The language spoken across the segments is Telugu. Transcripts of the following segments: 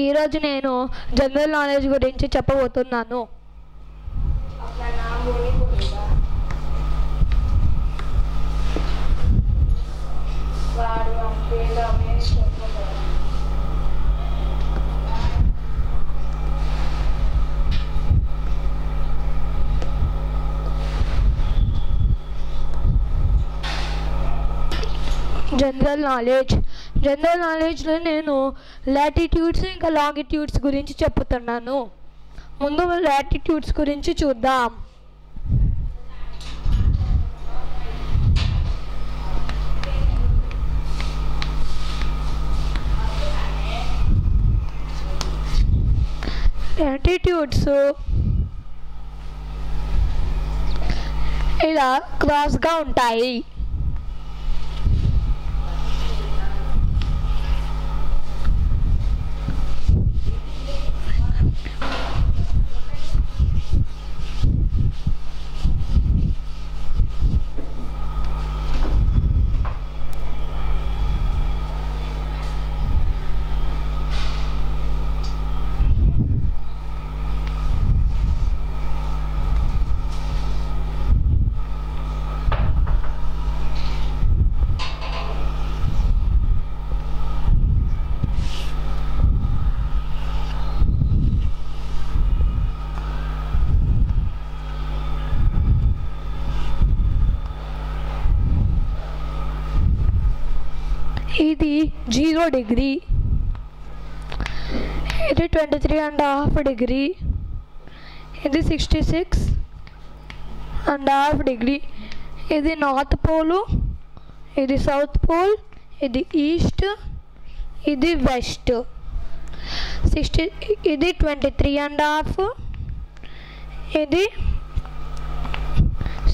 ఈరోజు నేను జనరల్ నాలెడ్జ్ గురించి చెప్పబోతున్నాను. జనరల్ నాలెడ్జ్లో నేను లాటిట్యూడ్స్ ఇంకా లాంగిట్యూడ్స్ గురించి చెప్తున్నాను. ముందు లాటిట్యూడ్స్ గురించి చూద్దాం. లాటిట్యూడ్స్ ఇలా క్రాస్గా ఉంటాయి. ఇది 0 డిగ్రీ, ఇది 23.5 డిగ్రీ, ఇది 66.5 డిగ్రీ. ఇది నార్త్ పోలు, ఇది సౌత్ పోల్, ఇది ఈస్ట్, ఇది వెస్ట్. ఇది 23.5, ఇది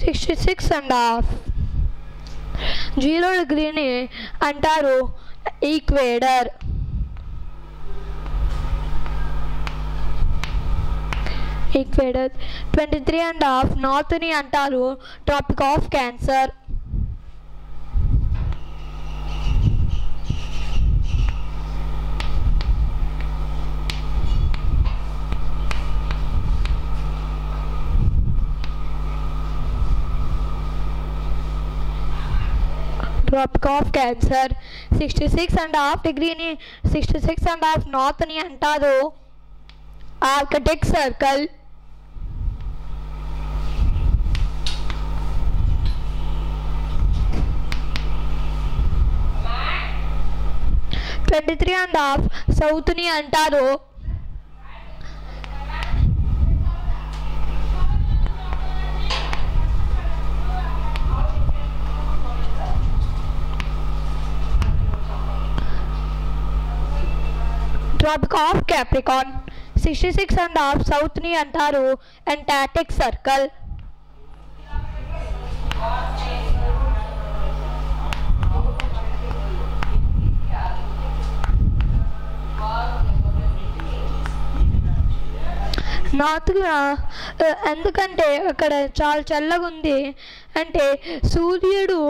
66.5. 0 డిగ్రీని అంటారు ఈక్వేటర్. ఈక్వేటర్ 23.5 నార్త్ని అంటారు tropic of cancer. Tropic of cancer 66.5 డిగ్రీని 66.5 నార్త్ని అంటారు ఆర్కిటిక్ సర్కిల్. సౌత్ని అంటారు ట్రాపిక్ ఆఫ్ క్యాప్రికాన్. 66.5 సౌత్ని అంటారు అంటార్క్టిక్ సర్కిల్. నార్త్గా ఎందుకంటే అక్కడ చాలా చల్లగా ఉంది, అంటే సూర్యుడు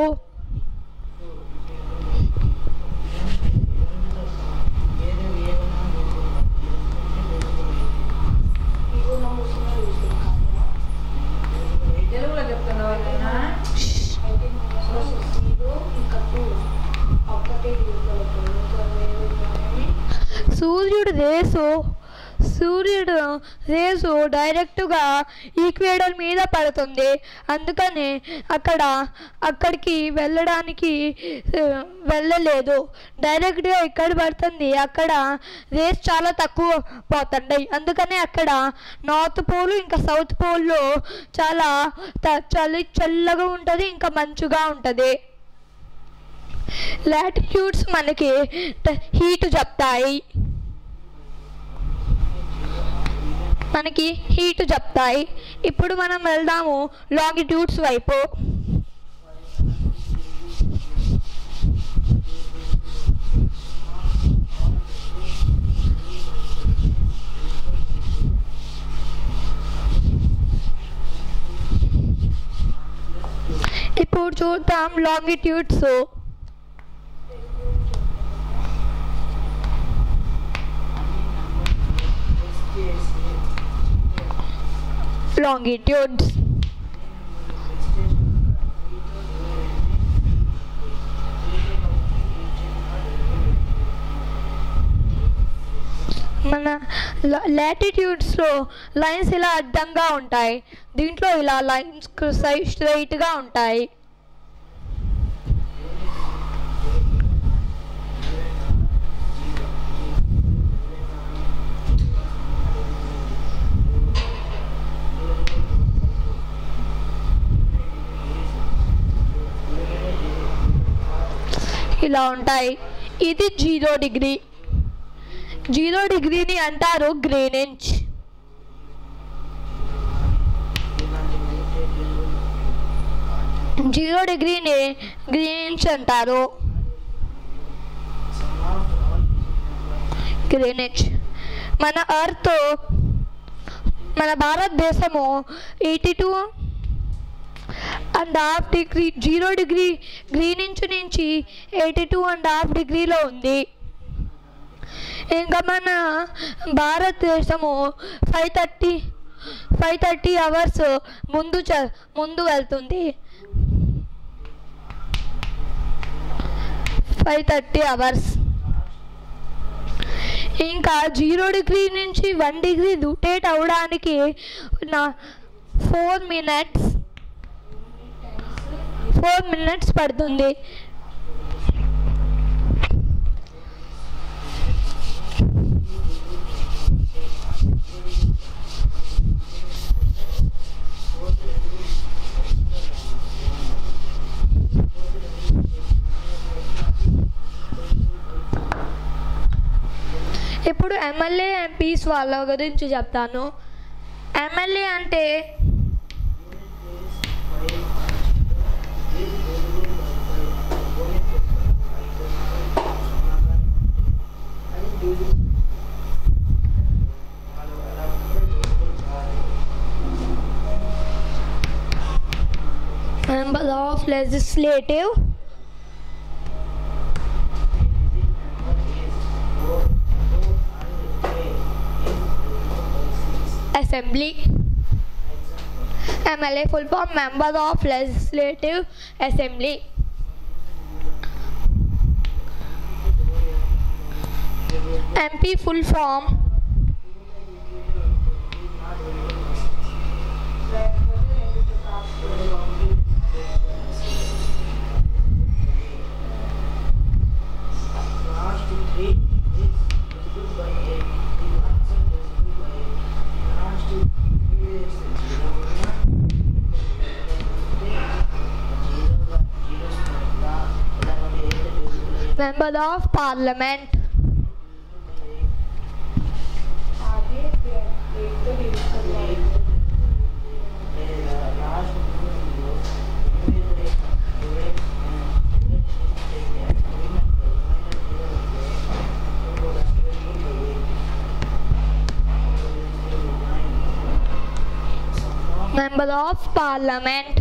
సూర్యుడు రేసు డైరెక్ట్గా ఈక్వేటర్ మీద పడుతుంది. అందుకని అక్కడికి వెళ్ళలేదు, డైరెక్ట్గా ఇక్కడ పడుతుంది. అక్కడ రేస్ చాలా తక్కువ పోతుంటాయి. అందుకని అక్కడ నార్త్ పోల్ ఇంకా సౌత్ పోల్లో చాలా చల్లగా ఉంటుంది, ఇంకా మంచుగా ఉంటుంది. లాటిట్యూడ్స్ మనకి హీట్ చెప్తాయి. ఇప్పుడు మనం వెళ్దాము లాంగిట్యూడ్స్ వైపు. ఇప్పుడు చూద్దాం లాంగిట్యూడ్స్. longitudes. మన లాటిట్యూడ్స్లో లైన్స్ ఇలా అడ్డంగా ఉంటాయి, దీంట్లో ఇలా లైన్స్ స్ట్రైట్గా ఉంటాయి. ఇలా ఉంటాయి. ఇది 0 డిగ్రీ. 0 డిగ్రీని అంటారు గ్రీనించ్. జీరో డిగ్రీని గ్రీనించ్ అంటారు. గ్రీనించ్. మన ఎర్త్, మన భారతదేశము 82.5 డిగ్రీ, 0 డిగ్రీ గ్రీనించ్ నుంచి 82.5 డిగ్రీలో ఉంది. ఇంకా మన భారతదేశము 530 అవర్స్ ముందు వెళ్తుంది. 530 అవర్స్. ఇంకా 0 డిగ్రీ నుంచి 1 డిగ్రీ రొటేట్ అవ్వడానికి 4 మినిట్స్ పడుతుంది. ఇప్పుడు ఎమ్మెల్యే ఎంపీస్ వాళ్ళ గురించి చెప్తాను. ఎమ్మెల్యే అంటే member of legislative assembly. MLA full form member of legislative assembly. MP full form member of parliament. Member of parliament.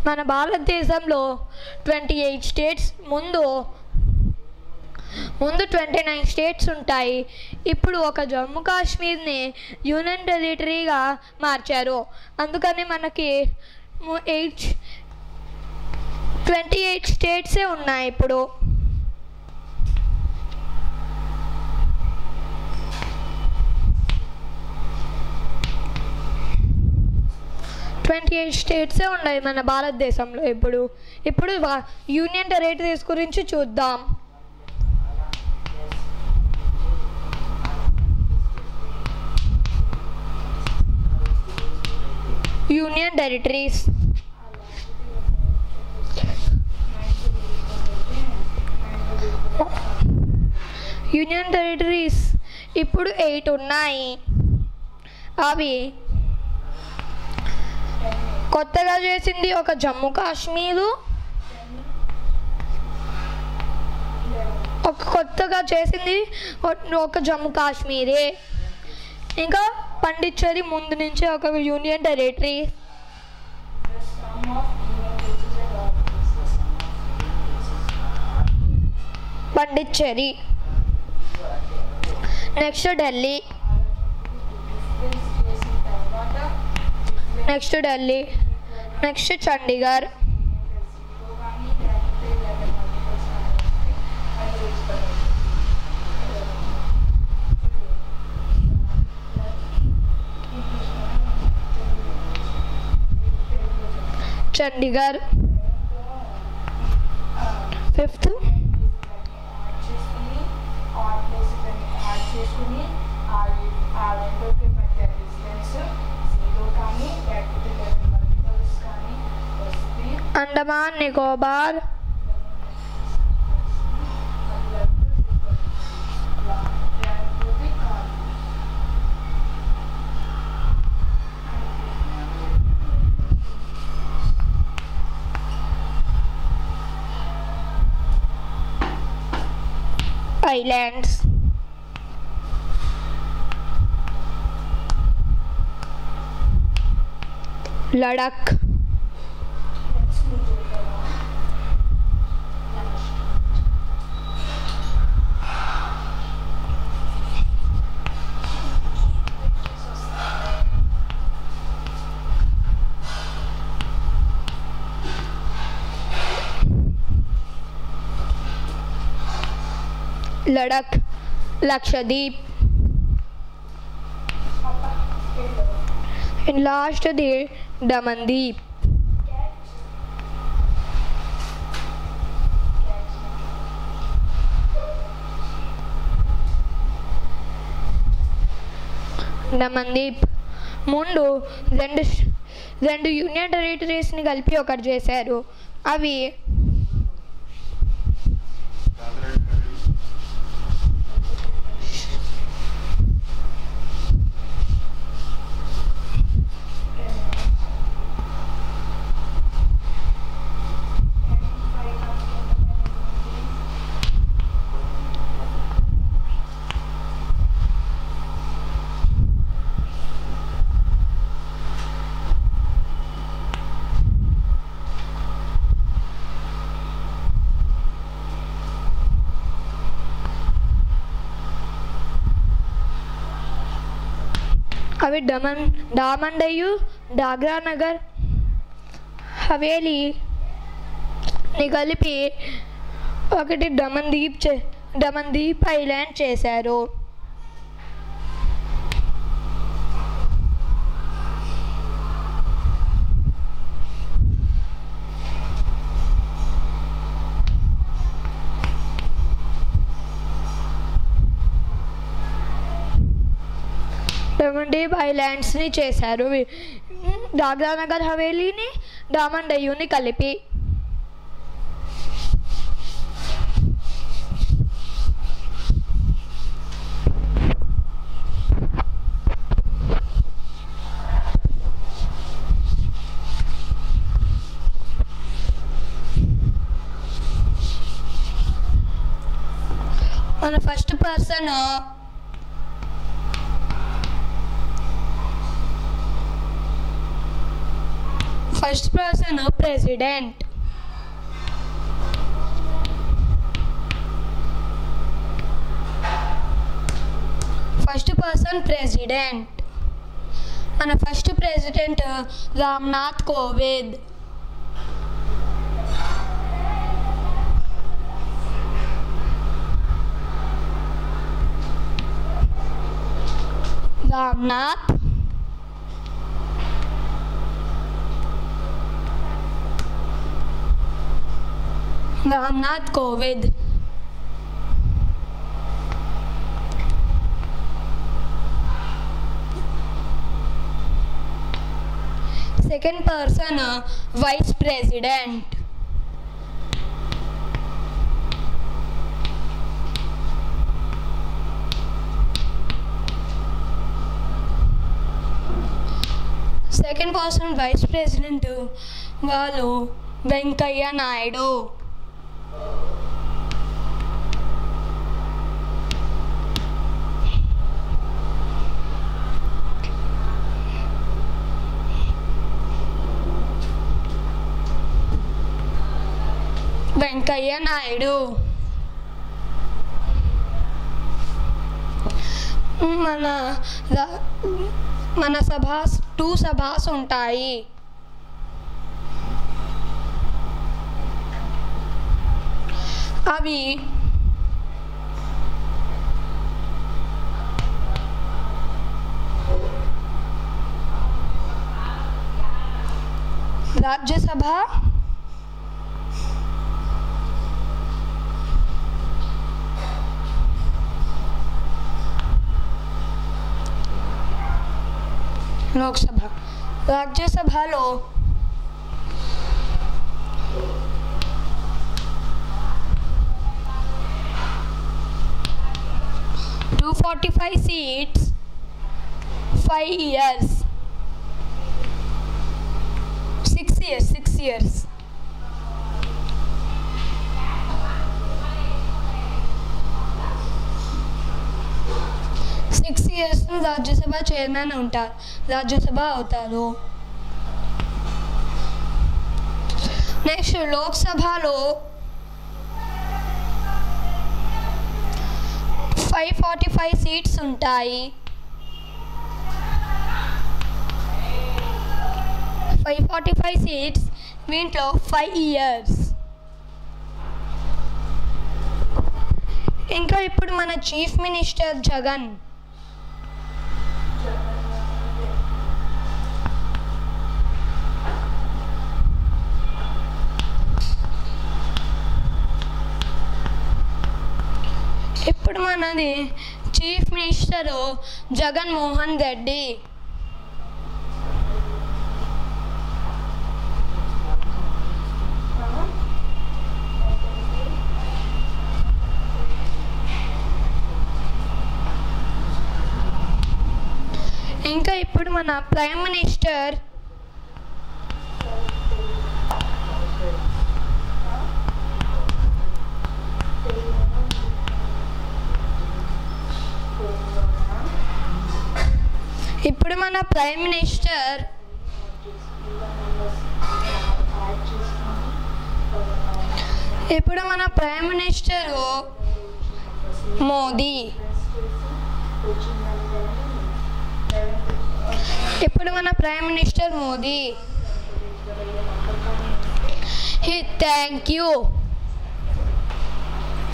మన భారతదేశంలో 28 స్టేట్స్, ముందు 29 స్టేట్స్ ఉంటాయి. ఇప్పుడు ఒక జమ్మూ కాశ్మీర్ని యూనియన్ టెరిటరీగా మార్చారు. అందుకని మనకి 28 స్టేట్సే ఉన్నాయి ఇప్పుడు. స్టేట్సే ఉన్నాయి మన భారతదేశంలో ఇప్పుడు. యూనియన్ టెరిటరీస్ గురించి చూద్దాం. యూనియన్ టెరిటరీస్ ఇప్పుడు 8 ఉన్నాయి. అవి కొత్తగా చేసింది ఒక జమ్మూ కాశ్మీరు, ఒక జమ్మూ కాశ్మీరే. ఇంకా పాండిచ్చేరి ముందు నుంచి ఒక union territory. Pondicherry. Next Delhi. Next Delhi, next Chandigarh, Chandigarh. Fifth Andaman Nicobar, islands, Ladakh, Ladakh, Lakshadweep, and last the Damandeep. డమన్దీప్ ముందు రెండు యూనియన్ టెరిటరీస్ని కలిపి ఒకటి చేశారు. అవి డామన్ డయ్యూ, దాద్రా నగర్ హవేలీని కలిపి ఒకటి డమన్దీప్ ఐలాండ్ చేశారు. డమన్దీప్ ఐలాండ్స్ని చేశారు దాద్రా నగర్ హవేలీని డామన్ డయ్యూని కలిపి. మన ఫస్ట్ పర్సన్ ప్రెసిడెంట్. మన first president Ramnath Kovind. Ramnath Kovind. Second person vice president. Second person vice president वालू वेंकैया नायडू. వెంకయ్య నాయుడు. మన మన సభాస్ 2 సభాస్ ఉంటాయి. అవి రాజ్యసభ, లోక్సభ. రాజ్యసభలో 245 seats, 5 years, 6 years, 6 years. Rajya Sabha chairman ఉంటారు, రాజ్యసభ అవుతారు. నెక్స్ట్ లోక్సభలో 545 సీట్స్ ఉంటాయి. 545 సీట్స్, దీంట్లో 5 years. ఇంకా ఇప్పుడు మన చీఫ్ మినిస్టర్ జగన్. ఇప్పుడు మనది చీఫ్ మినిస్టర్ జగన్మోహన్ రెడ్డి. ఇంకా ఇప్పుడు మన prime minister Modi. Thank you.